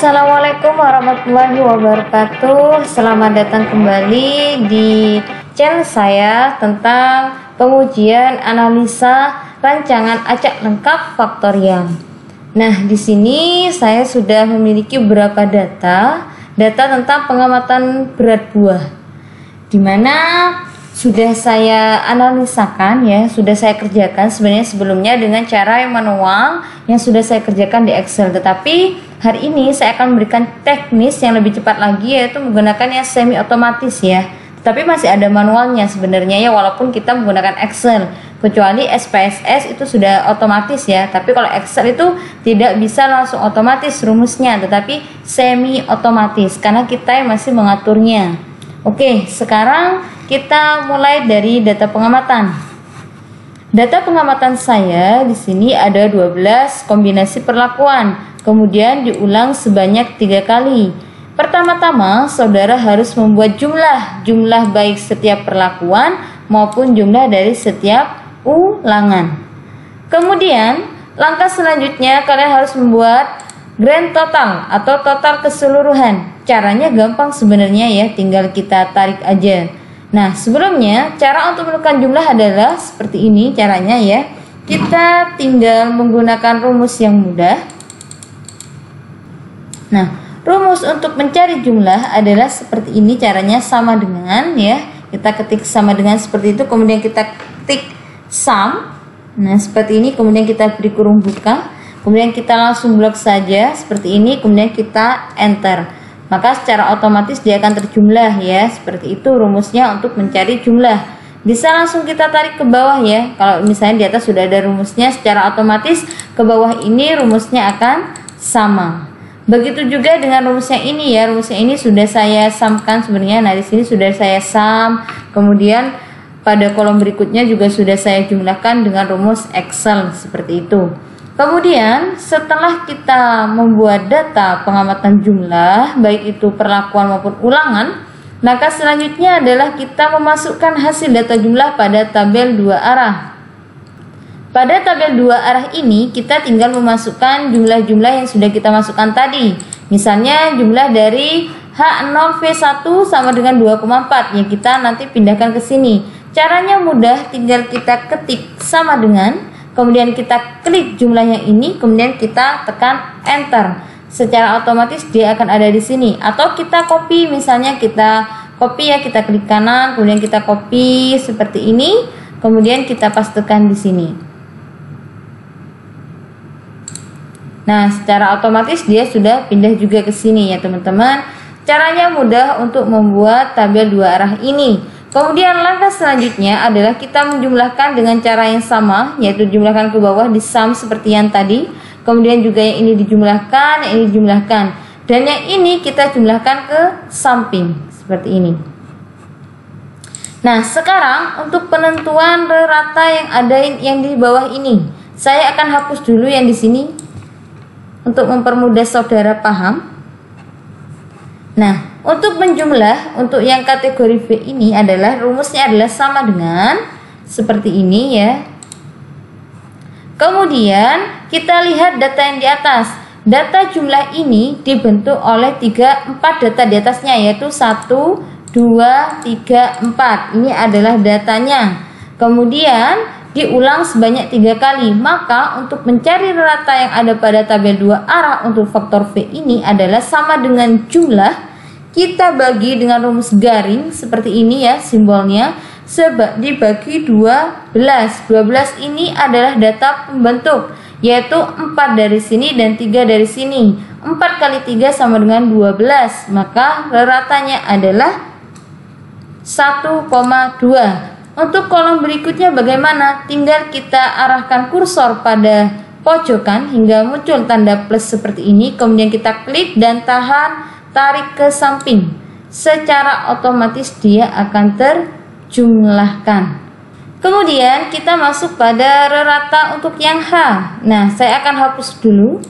Assalamualaikum warahmatullahi wabarakatuh. Selamat datang kembali di channel saya tentang pengujian analisa rancangan acak lengkap faktorial. Nah, di sini saya sudah memiliki beberapa data tentang pengamatan berat buah, di mana sudah saya analisakan ya, sudah saya kerjakan sebenarnya sebelumnya dengan cara yang manual yang sudah saya kerjakan di Excel. Tetapi hari ini saya akan memberikan teknis yang lebih cepat lagi, yaitu menggunakan yang semi otomatis ya. Tetapi masih ada manualnya sebenarnya ya, walaupun kita menggunakan Excel. Kecuali SPSS itu sudah otomatis ya. Tapi kalau Excel itu tidak bisa langsung otomatis rumusnya, tetapi semi otomatis karena kita yang masih mengaturnya. Oke, sekarang kita mulai dari data pengamatan. Data pengamatan saya di sini ada 12 kombinasi perlakuan, kemudian diulang sebanyak 3 kali. Pertama-tama, saudara harus membuat jumlah baik setiap perlakuan maupun jumlah dari setiap ulangan. Kemudian, langkah selanjutnya kalian harus membuat grand total atau total keseluruhan. Caranya gampang sebenarnya ya, tinggal kita tarik aja. Nah, sebelumnya cara untuk menentukan jumlah adalah seperti ini caranya ya. Kita tinggal menggunakan rumus yang mudah. Nah, rumus untuk mencari jumlah adalah seperti ini caranya, sama dengan ya. Kita ketik sama dengan seperti itu, kemudian kita ketik sum. Nah, seperti ini, kemudian kita beri kurung buka. Kemudian kita langsung blok saja seperti ini, kemudian kita enter. Maka secara otomatis dia akan terjumlah ya. Seperti itu rumusnya untuk mencari jumlah. Bisa langsung kita tarik ke bawah ya. Kalau misalnya di atas sudah ada rumusnya, secara otomatis ke bawah ini rumusnya akan sama. Begitu juga dengan rumusnya ini ya. Rumusnya ini sudah saya sumkan sebenarnya. Nah, di sini sudah saya sum. Kemudian pada kolom berikutnya juga sudah saya jumlahkan dengan rumus Excel seperti itu. Kemudian setelah kita membuat data pengamatan jumlah, baik itu perlakuan maupun ulangan, maka selanjutnya adalah kita memasukkan hasil data jumlah pada tabel 2 arah. Pada tabel 2 arah ini kita tinggal memasukkan jumlah-jumlah yang sudah kita masukkan tadi. Misalnya jumlah dari H0V1 sama dengan 2,4 yang kita nanti pindahkan ke sini. Caranya mudah, tinggal kita ketik sama dengan, kemudian kita klik jumlahnya ini, kemudian kita tekan enter. Secara otomatis dia akan ada di sini. Atau kita copy, misalnya kita copy ya, kita klik kanan, kemudian kita copy seperti ini, kemudian kita pastekan di sini. Nah, secara otomatis dia sudah pindah juga ke sini ya teman-teman. Caranya mudah untuk membuat tabel 2 arah ini. Kemudian langkah selanjutnya adalah kita menjumlahkan dengan cara yang sama, yaitu jumlahkan ke bawah di sum seperti yang tadi. Kemudian juga yang ini dijumlahkan, yang ini dijumlahkan. Dan yang ini kita jumlahkan ke samping seperti ini. Nah, sekarang untuk penentuan rata yang ada yang di bawah ini, saya akan hapus dulu yang di sini untuk mempermudah saudara paham. Nah, untuk menjumlah untuk yang kategori V ini adalah rumusnya adalah sama dengan seperti ini ya. Kemudian kita lihat data yang di atas. Data jumlah ini dibentuk oleh 4 data di atasnya, yaitu 1, 2, 3, 4. Ini adalah datanya. Kemudian diulang sebanyak 3 kali. Maka untuk mencari rata yang ada pada tabel 2 arah untuk faktor V ini adalah sama dengan jumlah, kita bagi dengan rumus garing seperti ini ya simbolnya, dibagi 12. 12 ini adalah data pembentuk, yaitu 4 dari sini dan 3 dari sini. 4 kali 3 sama dengan 12. Maka ratanya adalah 1,2. Untuk kolom berikutnya bagaimana? Tinggal kita arahkan kursor pada pojokan hingga muncul tanda plus seperti ini. Kemudian kita klik dan tarik ke samping. Secara otomatis dia akan terjumlahkan. Kemudian kita masuk pada rata untuk yang H. Nah, saya akan hapus dulu.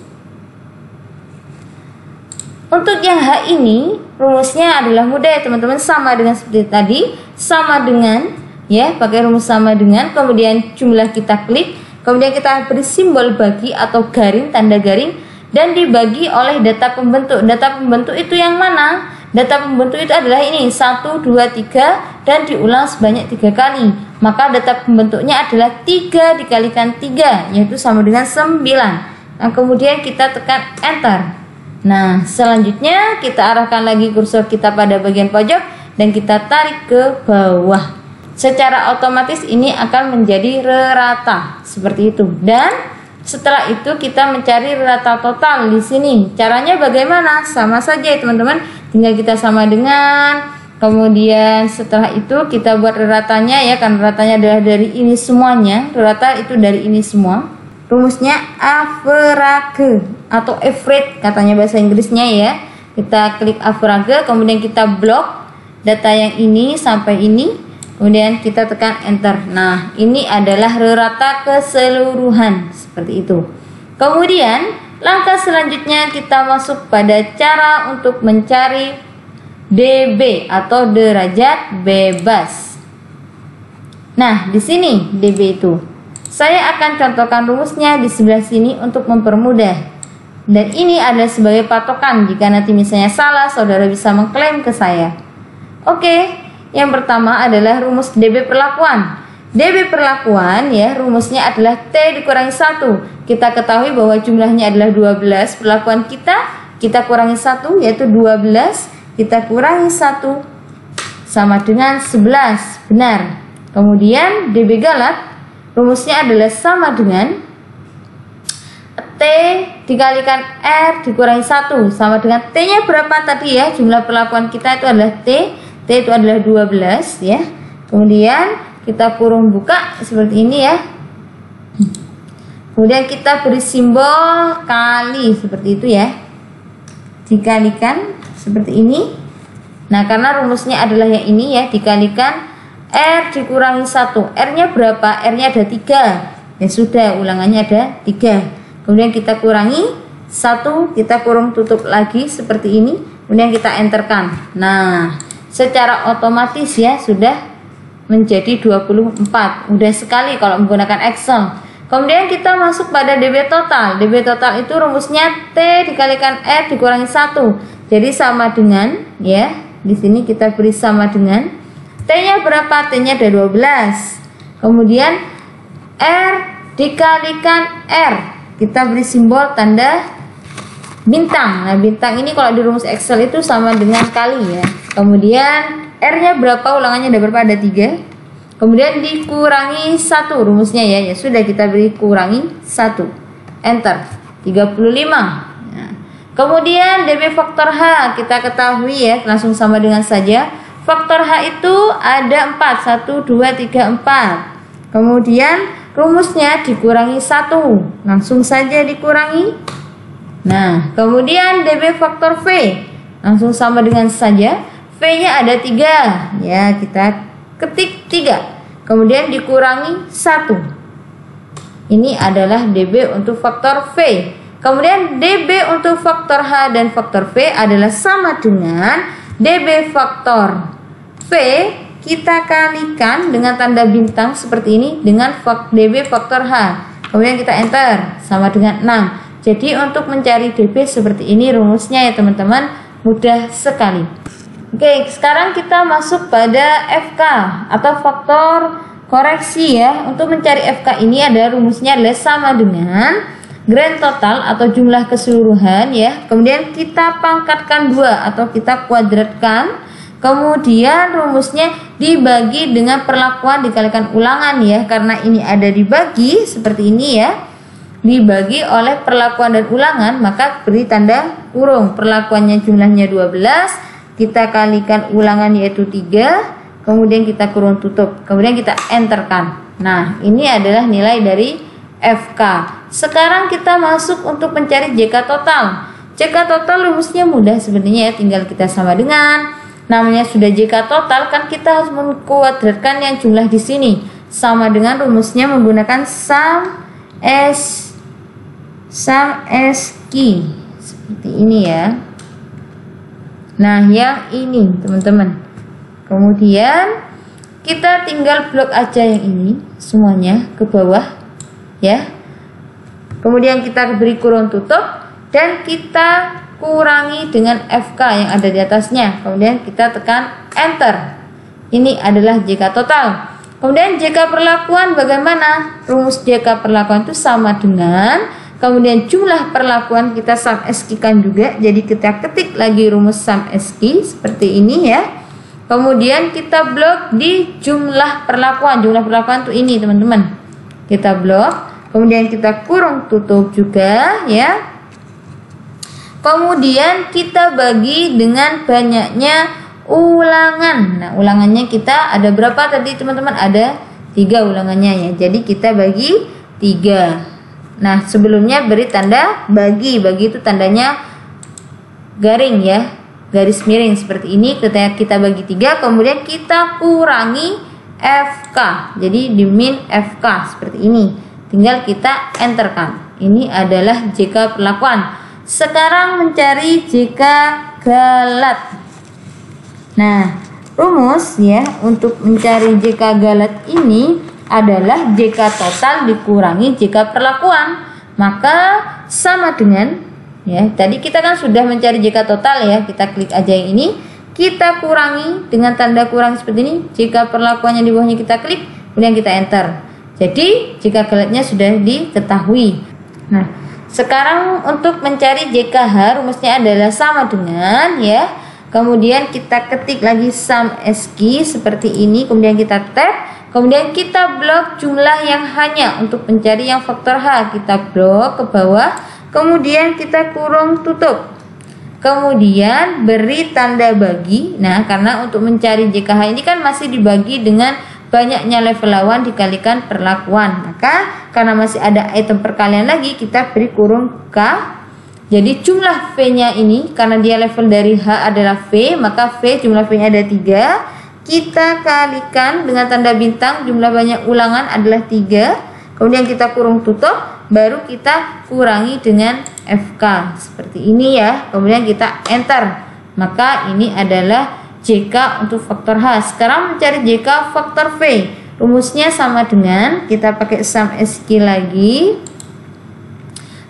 Untuk yang H ini rumusnya adalah mudah ya teman-teman, sama dengan seperti tadi, sama dengan ya, pakai rumus sama dengan, kemudian jumlah kita klik, kemudian kita beri simbol bagi atau garing, tanda garing. dan dibagi oleh data pembentuk. Data pembentuk itu yang mana? Data pembentuk itu adalah ini 1, 2, 3 dan diulang sebanyak 3 kali. Maka data pembentuknya adalah 3 dikalikan 3, yaitu sama dengan 9. Nah, kemudian kita tekan enter. Nah, selanjutnya kita arahkan lagi kursor kita pada bagian pojok dan kita tarik ke bawah. Secara otomatis ini akan menjadi rata seperti itu. Dan setelah itu kita mencari rata total di sini. Caranya bagaimana? Sama saja ya teman-teman. Tinggal kita sama dengan. Kemudian setelah itu kita buat ratanya ya, kan ratanya adalah dari ini semuanya. Rata itu dari ini semua. Rumusnya average atau average katanya bahasa Inggrisnya ya. Kita klik average, kemudian kita blok data yang ini sampai ini. Kemudian kita tekan enter. Nah, ini adalah rata keseluruhan seperti itu. Kemudian langkah selanjutnya kita masuk pada cara untuk mencari dB atau derajat bebas. Nah, di sini dB itu. Saya akan contohkan rumusnya di sebelah sini untuk mempermudah. Dan ini adalah sebagai patokan. Jika nanti misalnya salah, saudara bisa mengklaim ke saya. Oke. Yang pertama adalah rumus dB perlakuan. dB perlakuan ya, rumusnya adalah T dikurangi 1. Kita ketahui bahwa jumlahnya adalah 12. Perlakuan kita kurangi 1 yaitu 12. Kita kurangi 1 sama dengan 11. Benar. Kemudian dB galat rumusnya adalah sama dengan T dikalikan R dikurangi 1 sama dengan T-nya berapa tadi ya? Jumlah perlakuan kita itu adalah T itu adalah 12 ya. Kemudian kita kurung buka seperti ini ya. Kemudian kita beri simbol kali seperti itu ya. Dikalikan seperti ini. Nah, karena rumusnya adalah yang ini ya, dikalikan R dikurangi 1. R-nya berapa? R-nya ada 3. Ya sudah, ulangannya ada 3. Kemudian kita kurangi 1, kita kurung tutup lagi seperti ini. Kemudian kita enterkan. Nah, secara otomatis ya sudah menjadi 24. Mudah sekali kalau menggunakan Excel. Kemudian kita masuk pada dB total. dB total itu rumusnya T dikalikan R dikurangi 1. Jadi sama dengan ya, di sini kita beri sama dengan T-nya berapa? T-nya ada 12. Kemudian R dikalikan R. Kita beri simbol tanda bintang. Nah, bintang ini kalau di rumus Excel itu sama dengan kali ya. Kemudian R-nya berapa? Ulangannya ada berapa? Ada 3. Kemudian dikurangi 1 rumusnya ya. Ya sudah, kita beri kurangi 1. Enter. 35. Nah, kemudian dB faktor H kita ketahui ya, langsung sama dengan saja. Faktor H itu ada 4. 1, 2, 3, 4. Kemudian rumusnya dikurangi 1. Langsung saja dikurangi. Nah, kemudian dB faktor V langsung sama dengan saja. V-nya ada 3. Ya, kita ketik 3. Kemudian dikurangi 1. Ini adalah dB untuk faktor V. Kemudian dB untuk faktor H dan faktor V adalah sama dengan dB faktor V kita kalikan dengan tanda bintang seperti ini dengan dB faktor H. Kemudian kita enter sama dengan 6. Jadi untuk mencari dB seperti ini rumusnya ya teman-teman, mudah sekali. Oke, sekarang kita masuk pada FK atau faktor koreksi ya. Untuk mencari FK ini ada rumusnya adalah sama dengan grand total atau jumlah keseluruhan ya. Kemudian kita pangkatkan 2 atau kita kuadratkan. Kemudian rumusnya dibagi dengan perlakuan dikalikan ulangan ya. Karena ini ada dibagi seperti ini ya. Dibagi oleh perlakuan dan ulangan, maka beri tanda kurung. Perlakuannya jumlahnya 12. Kita kalikan ulangan yaitu 3, kemudian kita kurung tutup, kemudian kita enterkan. Nah, ini adalah nilai dari FK. Sekarang kita masuk untuk mencari JK total. JK total rumusnya mudah sebenarnya ya, tinggal kita sama dengan namanya sudah JK total, kan kita harus mengkuadratkan yang jumlah di sini. Sama dengan rumusnya menggunakan sum SQ seperti ini ya. Nah, yang ini teman-teman. Kemudian kita tinggal blok aja yang ini semuanya ke bawah ya. Kemudian kita beri kurung tutup. dan kita kurangi dengan FK yang ada di atasnya. Kemudian kita tekan enter. Ini adalah JK total. Kemudian JK perlakuan bagaimana? Rumus JK perlakuan itu sama dengan, kemudian jumlah perlakuan kita sum SQ kan juga. Jadi kita ketik lagi rumus sum SQ seperti ini ya. Kemudian kita blok di jumlah perlakuan. Jumlah perlakuan itu ini teman-teman. Kita blok. Kemudian kita kurung tutup juga ya. Kemudian kita bagi dengan banyaknya ulangan. Nah, ulangannya kita ada berapa tadi teman-teman? Ada 3 ulangannya ya. Jadi kita bagi 3. Nah, sebelumnya beri tanda bagi. Bagi itu tandanya garing ya, garis miring seperti ini. Kita bagi 3, kemudian kita kurangi FK. Jadi di min FK seperti ini. Tinggal kita enterkan. Ini adalah JK perlakuan. Sekarang mencari JK galat. Nah, rumus ya untuk mencari JK galat ini adalah JK total dikurangi JK perlakuan. Maka sama dengan ya, tadi kita kan sudah mencari JK total ya. Kita klik aja yang ini, kita kurangi dengan tanda kurang seperti ini. JK perlakuannya di bawahnya kita klik, kemudian kita enter. Jadi JK galatnya sudah diketahui. Nah, sekarang untuk mencari JKH rumusnya adalah sama dengan ya. Kemudian kita ketik lagi sum SQ seperti ini, kemudian kita tab, kemudian kita blok jumlah yang hanya untuk mencari yang faktor H, kita blok ke bawah, kemudian kita kurung tutup. Kemudian beri tanda bagi. Nah, karena untuk mencari JKH ini kan masih dibagi dengan banyaknya level lawan dikalikan perlakuan. Maka karena masih ada item perkalian lagi, kita beri kurung K. Jadi jumlah V-nya ini karena dia level dari H adalah V, maka V jumlah V-nya ada 3. Kita kalikan dengan tanda bintang, jumlah banyak ulangan adalah 3. Kemudian kita kurung tutup, baru kita kurangi dengan FK seperti ini ya. Kemudian kita enter. Maka ini adalah JK untuk faktor H. Sekarang mencari JK faktor V. Rumusnya sama dengan kita pakai sum SQ lagi.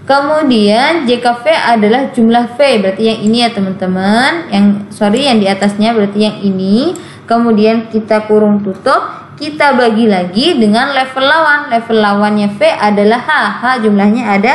Kemudian JKV adalah jumlah V, berarti yang ini ya teman-teman. Yang di atasnya berarti yang ini. Kemudian kita kurung tutup, kita bagi lagi dengan level lawan. Level lawannya V adalah H. H jumlahnya ada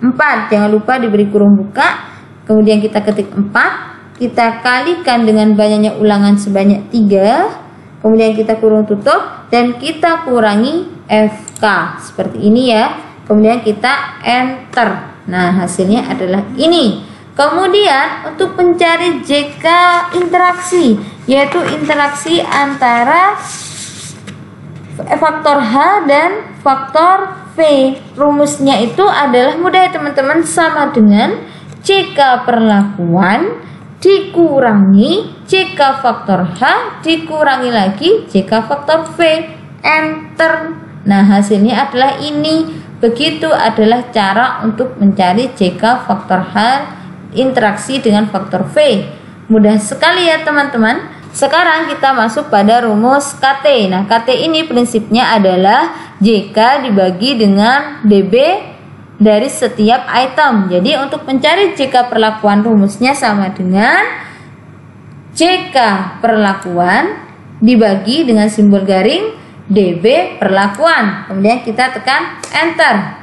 4. Jangan lupa diberi kurung buka. Kemudian kita ketik 4, kita kalikan dengan banyaknya ulangan sebanyak 3. Kemudian kita kurung tutup dan kita kurangi FK seperti ini ya. Kemudian kita enter. Nah, hasilnya adalah ini. Kemudian untuk mencari JK interaksi, yaitu interaksi antara faktor H dan faktor V. Rumusnya itu adalah mudah ya teman-teman, sama dengan JK perlakuan dikurangi JK faktor H dikurangi lagi JK faktor V. Enter. Nah, hasilnya adalah ini. Begitu adalah cara untuk mencari JK faktor H interaksi dengan faktor V. Mudah sekali ya teman-teman. Sekarang kita masuk pada rumus KT. Nah, KT ini prinsipnya adalah JK dibagi dengan DB dari setiap item. Jadi untuk mencari JK perlakuan rumusnya sama dengan JK perlakuan dibagi dengan simbol garing DB perlakuan. Kemudian kita tekan enter.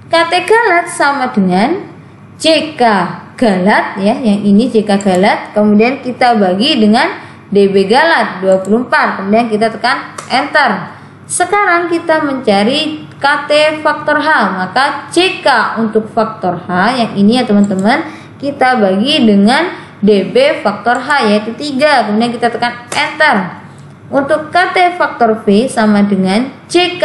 KT galat sama dengan JK galat ya, yang ini JK galat. Kemudian kita bagi dengan DB galat 24. Kemudian kita tekan enter. Sekarang kita mencari KT faktor H. Maka JK untuk faktor H yang ini ya teman-teman, kita bagi dengan DB faktor H yaitu 3. Kemudian kita tekan enter. Untuk KT faktor V sama dengan JK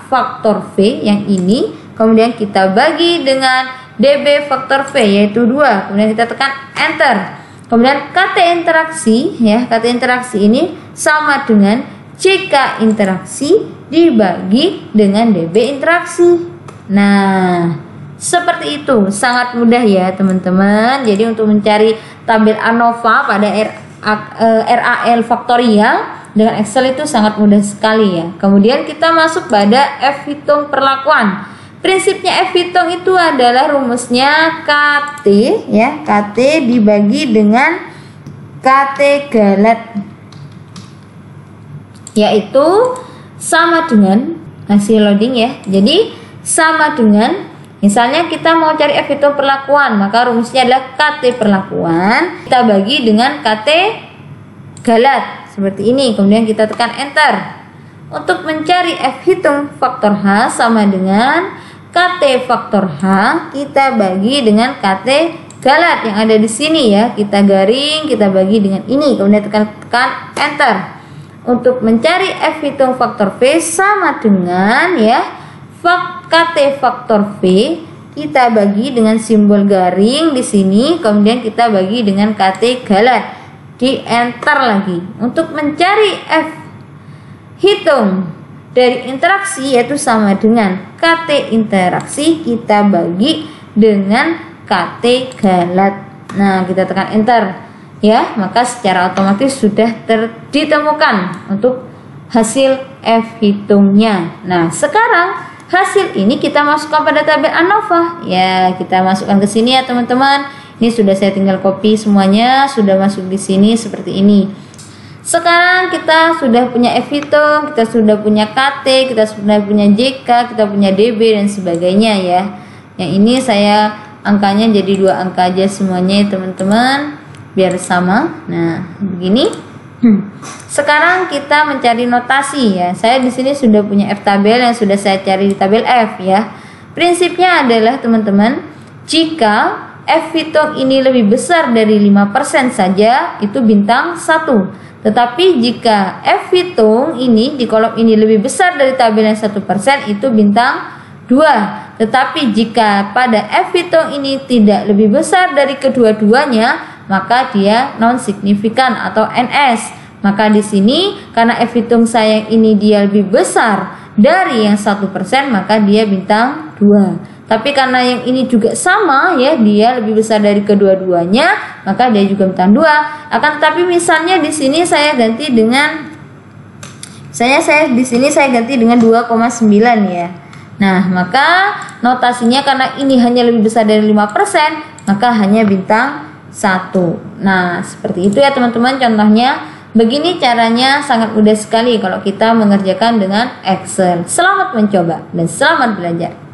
faktor V yang ini. Kemudian kita bagi dengan DB faktor V yaitu 2. Kemudian kita tekan enter. Kemudian KT interaksi ya, KT interaksi ini sama dengan JK interaksi dibagi dengan DB interaksi. Nah, seperti itu. Sangat mudah ya teman-teman. Jadi untuk mencari tabel ANOVA pada RAL faktorial dengan Excel itu sangat mudah sekali ya. Kemudian kita masuk pada F hitung perlakuan. Prinsipnya F hitung itu adalah rumusnya KT ya, KT dibagi dengan KT galat, yaitu sama dengan hasil loading ya. Jadi sama dengan, misalnya kita mau cari F hitung perlakuan, maka rumusnya adalah KT perlakuan kita bagi dengan KT galat seperti ini, kemudian kita tekan enter. Untuk mencari F hitung faktor H sama dengan KT faktor H kita bagi dengan KT galat yang ada di sini ya, kita garing, kita bagi dengan ini, kemudian tekan enter. Untuk mencari F hitung faktor V sama dengan ya KT faktor V kita bagi dengan simbol garing di sini, kemudian kita bagi dengan KT galat, di enter lagi. Untuk mencari F hitung dari interaksi yaitu sama dengan KT interaksi kita bagi dengan KT galat. Nah, kita tekan enter ya, maka secara otomatis sudah ditemukan untuk hasil F hitungnya. Nah, sekarang hasil ini kita masukkan pada tabel ANOVA ya, kita masukkan ke sini ya teman-teman. Ini sudah saya tinggal copy semuanya, sudah masuk di sini seperti ini. Sekarang kita sudah punya F hitung, kita sudah punya KT, kita sudah punya JK, kita punya DB dan sebagainya ya. Yang ini saya angkanya jadi 2 angka aja semuanya ya teman-teman, biar sama. Nah, begini. Sekarang kita mencari notasi ya. Saya di sini sudah punya F tabel yang sudah saya cari di tabel F ya. Prinsipnya adalah teman-teman, jika F hitung ini lebih besar dari 5% saja itu bintang 1. Tetapi jika F hitung ini di kolom ini lebih besar dari tabel yang 1% itu bintang 2. Tetapi jika pada F hitung ini tidak lebih besar dari kedua-duanya, maka dia non signifikan atau NS. Maka di sini karena F hitung saya ini dia lebih besar dari yang 1%, maka dia bintang 2. Tapi karena yang ini juga sama ya, dia lebih besar dari kedua-duanya, maka dia juga bintang 2. Akan tetapi misalnya di sini saya ganti dengan saya di sini saya ganti dengan 2,9 ya. Nah, maka notasinya karena ini hanya lebih besar dari 5%, maka hanya bintang 1. Nah, seperti itu ya teman-teman contohnya. Begini caranya, sangat mudah sekali kalau kita mengerjakan dengan Excel. Selamat mencoba dan selamat belajar.